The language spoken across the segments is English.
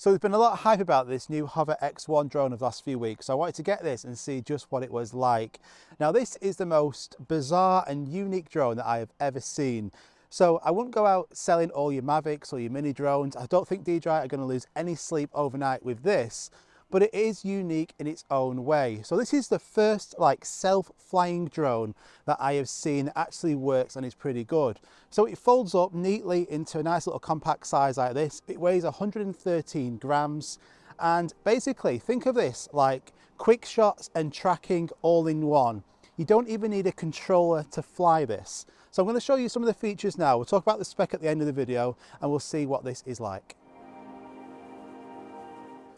So there's been a lot of hype about this new Hover X1 drone of the last few weeks. So I wanted to get this and see just what it was like. Now this is the most bizarre and unique drone that I have ever seen. So I wouldn't go out selling all your Mavics or your mini drones. I don't think DJI are going to lose any sleep overnight with this, but it is unique in its own way. So this is the first like self-flying drone that I have seen that actually works and is pretty good. So it folds up neatly into a nice little compact size like this. It weighs 113 grams. And basically think of this like quick shots and tracking all in one. You don't even need a controller to fly this. So I'm going to show you some of the features now. We'll talk about the spec at the end of the video and we'll see what this is like.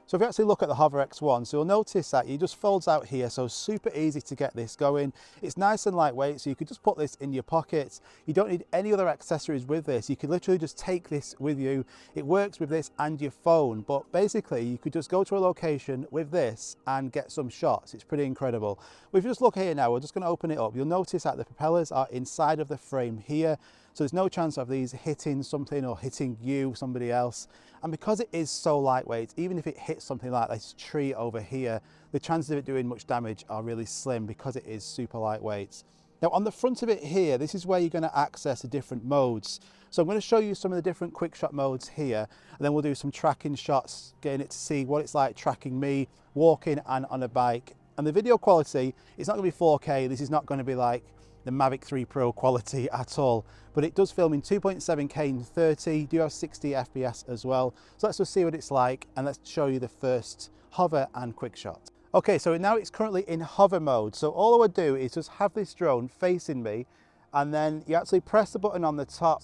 So if you actually look at the Hover X1, so you'll notice that it just folds out here, so super easy to get this going. It's nice and lightweight, so you could just put this in your pockets. You don't need any other accessories with this. You could literally just take this with you. It works with this and your phone, but basically you could just go to a location with this and get some shots. It's pretty incredible. But if you just look here now, we're just going to open it up. You'll notice that the propellers are inside of the frame here. So there's no chance of these hitting something or hitting you, somebody else. And because it is so lightweight, even if it hits something like this tree over here, the chances of it doing much damage are really slim because it is super lightweight. Now on the front of it here, this is where you're going to access the different modes. So I'm going to show you some of the different quick shot modes here, and then we'll do some tracking shots, getting it to see what it's like tracking me, walking and on a bike. And the video quality, it's not going to be 4K, this is not going to be like the Mavic 3 Pro quality at all, but it does film in 2.7K in 30, do have 60 FPS as well. So let's just see what it's like and let's show you the first hover and quick shot. Okay, so now it's currently in hover mode. So all I would do is just have this drone facing me, and then you actually press the button on the top,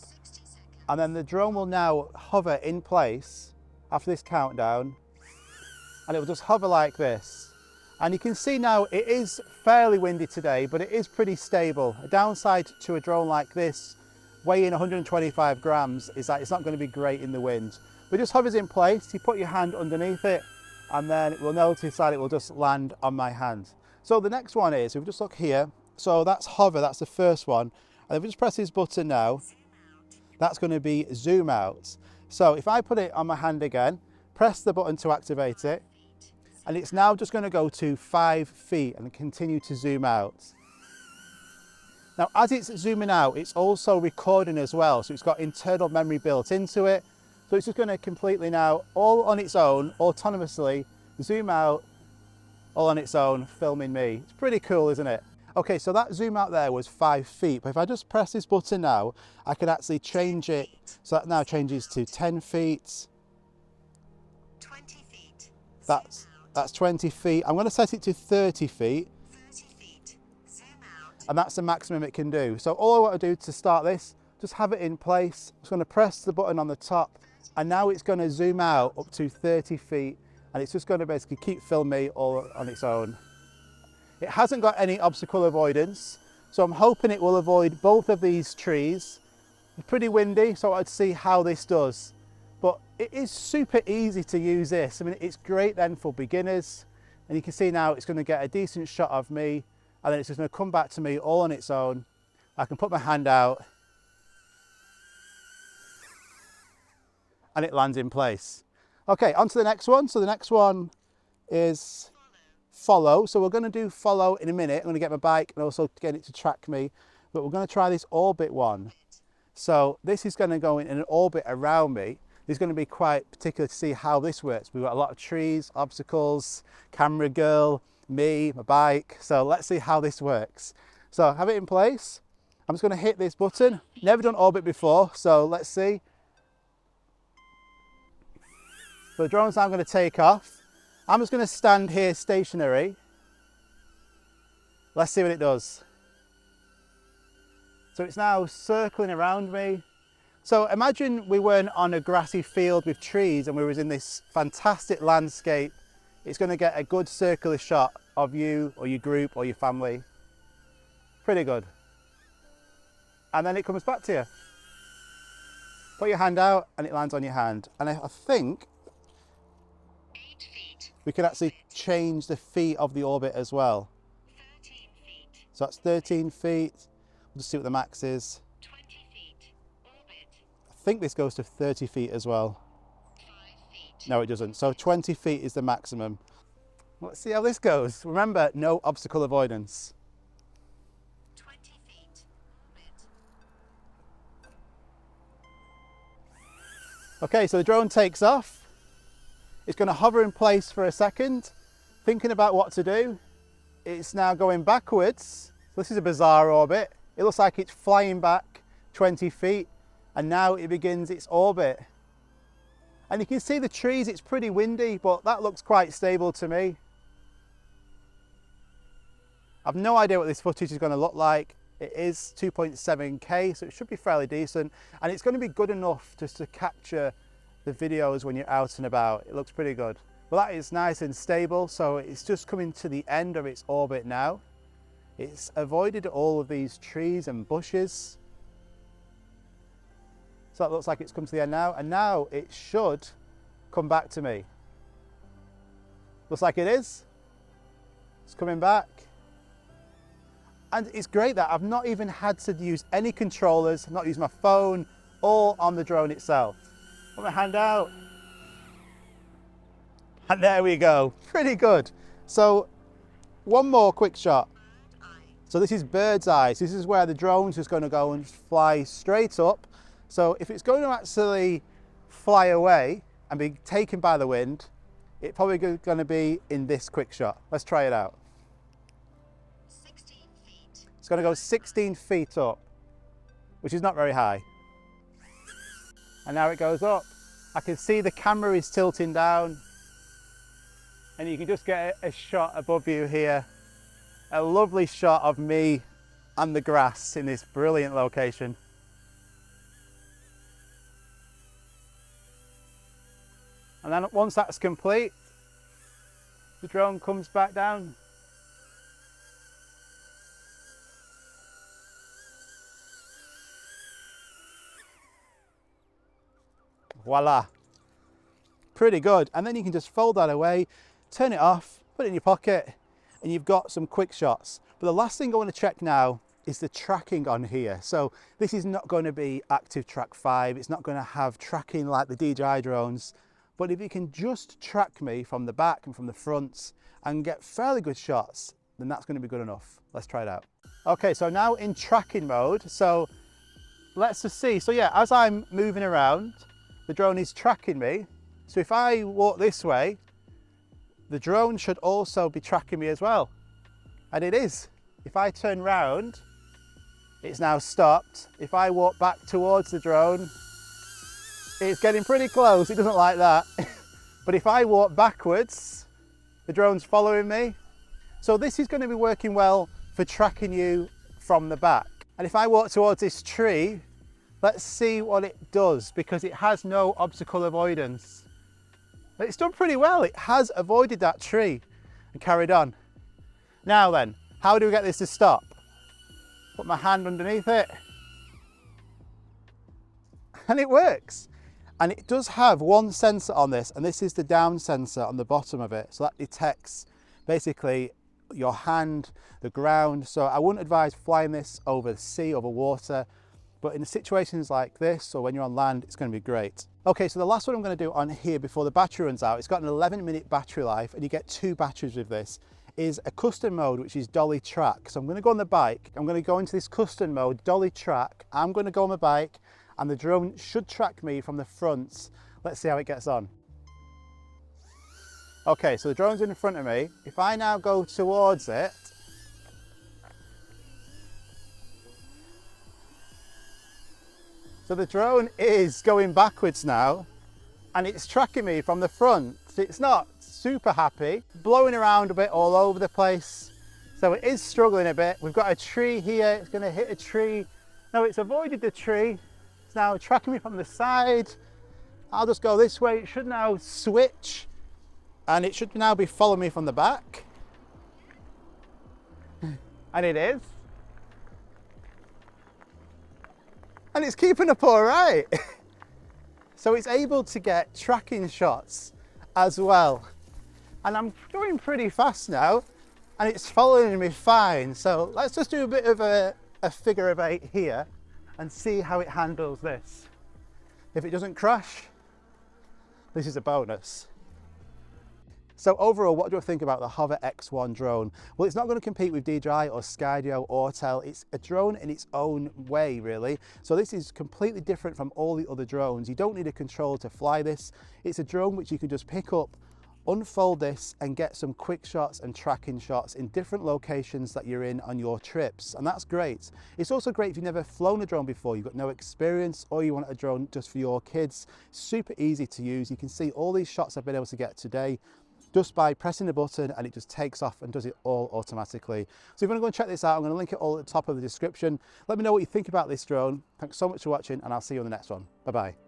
and then the drone will now hover in place after this countdown, and it will just hover like this. And you can see now it is fairly windy today, but it is pretty stable. A downside to a drone like this, weighing 125 grams, is that it's not going to be great in the wind. But it just hovers in place, you put your hand underneath it, and then it will notice that it will just land on my hand. So the next one is, if we just look here, so that's hover, that's the first one. And if we just press this button now, that's going to be zoom out. So if I put it on my hand again, press the button to activate it, and it's now just going to go to 5 feet and continue to zoom out. Now, as it's zooming out, it's also recording as well. So it's got internal memory built into it. So it's just going to completely now, all on its own, autonomously, zoom out, all on its own, filming me. It's pretty cool, isn't it? Okay, so that zoom out there was 5 feet. But if I just press this button now, I can actually change it. So that now changes to 10 feet. 20 feet. That's 20 feet. I'm going to set it to 30 feet. 30 feet. Zoom out. And that's the maximum it can do. So all I want to do to start this, just have it in place. I'm just going to press the button on the top, and now it's going to zoom out up to 30 feet, and it's just going to basically keep filming me all on its own. It hasn't got any obstacle avoidance, so I'm hoping it will avoid both of these trees. It's pretty windy, so I'd see how this does. But it is super easy to use this. I mean, it's great then for beginners. And you can see now it's going to get a decent shot of me, and then it's just going to come back to me all on its own. I can put my hand out and it lands in place. Okay, on to the next one. So the next one is follow. So we're going to do follow in a minute. I'm going to get my bike and also get it to track me. But we're going to try this orbit one. So this is going to go in an orbit around me. It's going to be quite particular to see how this works. We've got a lot of trees, obstacles, camera girl, me, my bike. So let's see how this works. So have it in place. I'm just going to hit this button. Never done orbit before, so let's see. So the drone's now going to take off. I'm just going to stand here stationary. Let's see what it does. So it's now circling around me. So imagine we weren't on a grassy field with trees and we was in this fantastic landscape. It's going to get a good circular shot of you or your group or your family. Pretty good. And then it comes back to you. Put your hand out and it lands on your hand. And I think 8 feet. we can actually change the feet of the orbit as well. 13 feet. So that's 13 feet. We'll just see what the max is. 20 feet. Orbit. I think this goes to 30 feet as well. 5 feet. No, it doesn't. So 20 feet is the maximum. Let's see how this goes. Remember, no obstacle avoidance. 20 feet. Orbit. Okay, so the drone takes off. It's going to hover in place for a second, thinking about what to do. It's now going backwards. So this is a bizarre orbit. It looks like it's flying back 20 feet, and now it begins its orbit. And you can see the trees, it's pretty windy, but that looks quite stable to me. I've no idea what this footage is going to look like. It is 2.7K, so it should be fairly decent. And it's going to be good enough just to capture the videos when you're out and about. It looks pretty good. Well, that is nice and stable, so it's just coming to the end of its orbit now. It's avoided all of these trees and bushes. So that looks like it's come to the end now, and now it should come back to me. Looks like it is. It's coming back. And it's great that I've not even had to use any controllers, not use my phone, all on the drone itself. Put my hand out. And there we go, pretty good. So one more quick shot. So this is bird's eye. So this is where the drone's just going to go and fly straight up. So if it's going to actually fly away and be taken by the wind, it's probably going to be in this quick shot. Let's try it out. 16 feet. It's going to go 16 feet up, which is not very high. And now it goes up. I can see the camera is tilting down, and you can just get a shot above you here. A lovely shot of me and the grass in this brilliant location. And then once that's complete, the drone comes back down. Voila, pretty good. And then you can just fold that away, turn it off, put it in your pocket, and you've got some quick shots. But the last thing I want to check now is the tracking on here. So this is not going to be active track 5. It's not going to have tracking like the DJI drones. But if you can just track me from the back and from the front and get fairly good shots, then that's going to be good enough. Let's try it out. Okay, so now in tracking mode. So let's just see. So yeah, as I'm moving around, the drone is tracking me. So if I walk this way, the drone should also be tracking me as well. And it is. If I turn round, it's now stopped. If I walk back towards the drone, it's getting pretty close. It doesn't like that. But if I walk backwards, the drone's following me. So this is going to be working well for tracking you from the back. And if I walk towards this tree, let's see what it does, because it has no obstacle avoidance. It's done pretty well. It has avoided that tree and carried on. Now then, how do we get this to stop? Put my hand underneath it. And it works. And it does have one sensor on this, and this is the down sensor on the bottom of it. So that detects basically your hand, the ground. So I wouldn't advise flying this over the sea, over water, but in situations like this, or when you're on land, it's going to be great. Okay, so the last one I'm going to do on here before the battery runs out, it's got an 11-minute battery life, and you get 2 batteries with this, is a custom mode, which is Dolly Track. So I'm going to go on the bike, I'm going to go into this custom mode, Dolly Track. I'm going to go on my bike, and the drone should track me from the front. Let's see how it gets on. Okay, so the drone's in front of me. If I now go towards it, so the drone is going backwards now, and it's tracking me from the front. It's not super happy, blowing around a bit all over the place. So it is struggling a bit. We've got a tree here, it's gonna hit a tree. No, it's avoided the tree. It's now tracking me from the side. I'll just go this way. It should now switch, and it should now be following me from the back. And it is. And it's keeping up all right. So it's able to get tracking shots as well. And I'm going pretty fast now, and it's following me fine. So let's just do a bit of a figure of 8 here and see how it handles this. If it doesn't crash, this is a bonus. So overall, what do I think about the Hover X1 drone? Well, it's not going to compete with DJI or Skydio or Autel. It's a drone in its own way, really. So this is completely different from all the other drones. You don't need a controller to fly this. It's a drone which you can just pick up, unfold this and get some quick shots and tracking shots in different locations that you're in on your trips, and that's great. It's also great if you've never flown a drone before, you've got no experience, or you want a drone just for your kids. Super easy to use. You can see all these shots I've been able to get today just by pressing a button, and it just takes off and does it all automatically. So if you want to go and check this out, I'm going to link it all at the top of the description. Let me know what you think about this drone. Thanks so much for watching, and I'll see you on the next one. Bye bye.